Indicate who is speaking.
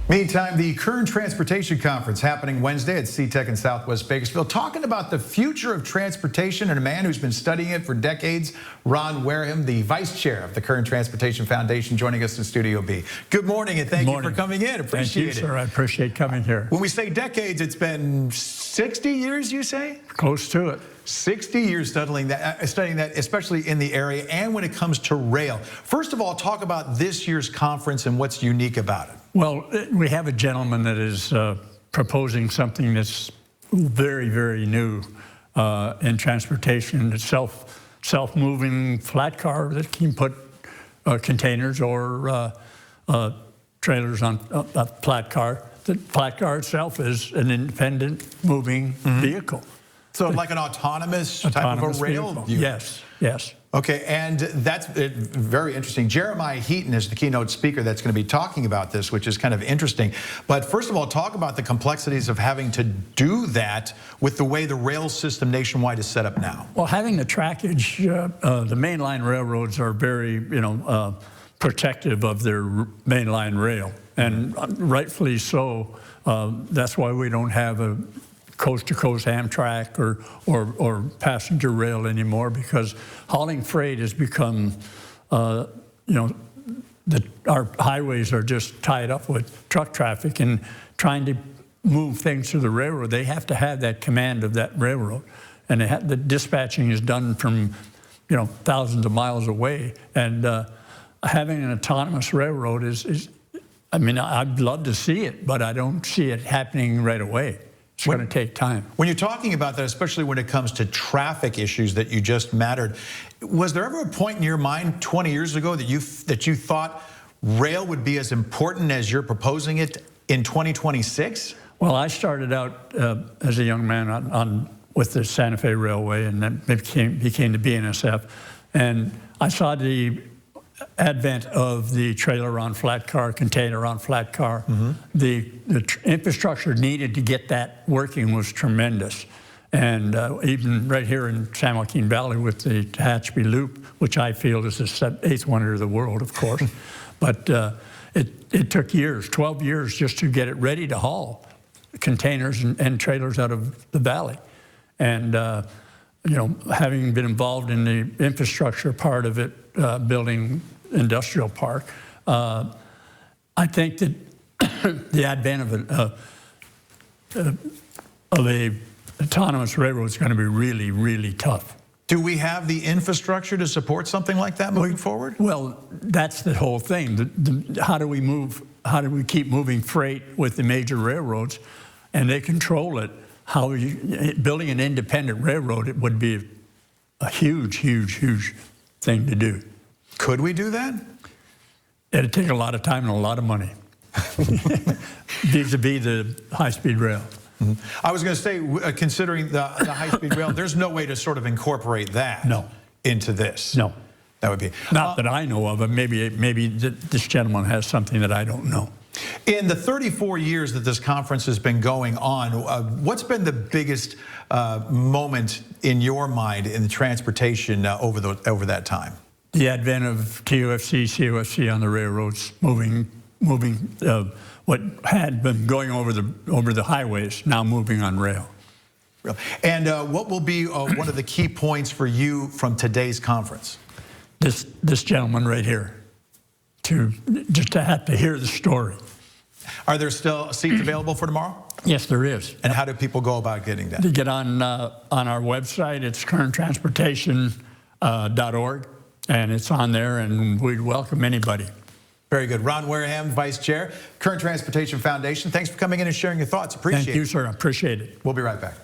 Speaker 1: Meantime, the Kern Transportation Conference happening Wednesday at C-TEC in Southwest Bakersfield, talking about the future of transportation and a man who's been studying it for decades, Ron Wareham, the vice chair of the Kern Transportation Foundation, joining us in Studio B. Good morning, and thank you for coming in. Appreciate it.
Speaker 2: Thank you, sir. I appreciate coming here.
Speaker 1: When we say decades, it's been 60 years, you say?
Speaker 2: Close to it.
Speaker 1: 60 years studying that, especially in the area and when it comes to rail. First of all, talk about this year's conference and what's unique about it.
Speaker 2: Well, we have a gentleman that is proposing something that's very, very new in transportation. It's self-moving flat car that can put containers or trailers on a flat car. The flat car itself is an independent moving vehicle.
Speaker 1: So like an autonomous type of a rail
Speaker 2: vehicle. Yes, yes.
Speaker 1: Okay, and that's very interesting. Jeremiah Heaton is the keynote speaker that's going to be talking about this, which is kind of interesting. But first of all, talk about the complexities of having to do that with the way the rail system nationwide is set up now.
Speaker 2: Well, having the trackage, the mainline railroads are very, protective of their mainline rail, and rightfully so. That's why we don't have a coast-to-coast Amtrak or passenger rail anymore, because hauling freight has become, our highways are just tied up with truck traffic, and trying to move things to the railroad, they have to have that command of that railroad. And the dispatching is done from, thousands of miles away. And having an autonomous railroad I'd love to see it, but I don't see it happening right away. It's going to take time.
Speaker 1: When you're talking about that, especially when it comes to traffic issues that you just mattered, was there ever a point in your mind 20 years ago that you thought rail would be as important as you're proposing it in 2026?
Speaker 2: Well, I started out as a young man with the Santa Fe Railway, and then became the BNSF, and I saw the advent of the trailer on flat car, container on flat car. The infrastructure needed to get that working was tremendous. And even right here in San Joaquin Valley with the Tehachapi Loop, which I feel is the eighth wonder of the world, of course. But it took years, 12 years, just to get it ready to haul containers and trailers out of the valley. And having been involved in the infrastructure part of it, building industrial park, I think that the advent of a autonomous railroad is going to be really, really tough.
Speaker 1: Do we have the infrastructure to support something like that moving forward?
Speaker 2: Well, that's the whole thing. How do we keep moving freight with the major railroads, and they control it? Building an independent railroad, it would be a huge, huge, huge thing to do.
Speaker 1: Could we do that?
Speaker 2: It'd take a lot of time and a lot of money, vis-a-vis the high-speed rail.
Speaker 1: I was going to say, considering the high-speed rail, there's no way to sort of incorporate that into this.
Speaker 2: No.
Speaker 1: That would be.
Speaker 2: Not that I know of, but maybe this gentleman has something that I don't know.
Speaker 1: In the 34 years that this conference has been going on, what's been the biggest moment in your mind in the transportation over that time?
Speaker 2: The advent of TOFC, COFC on the railroads, moving what had been going over the highways, now moving on rail.
Speaker 1: And what will be one of the key points for you from today's conference?
Speaker 2: This gentleman right here, just to have to hear the story.
Speaker 1: Are there still seats available for tomorrow?
Speaker 2: Yes, there is.
Speaker 1: And how do people go about getting that?
Speaker 2: To get on our website, it's kerntransportation.org, and it's on there, and we'd welcome anybody.
Speaker 1: Very good. Ron Wareham, Vice Chair, Kern Transportation Foundation. Thanks for coming in and sharing your thoughts. Appreciate it.
Speaker 2: Thank you, sir. I appreciate it.
Speaker 1: We'll be right back.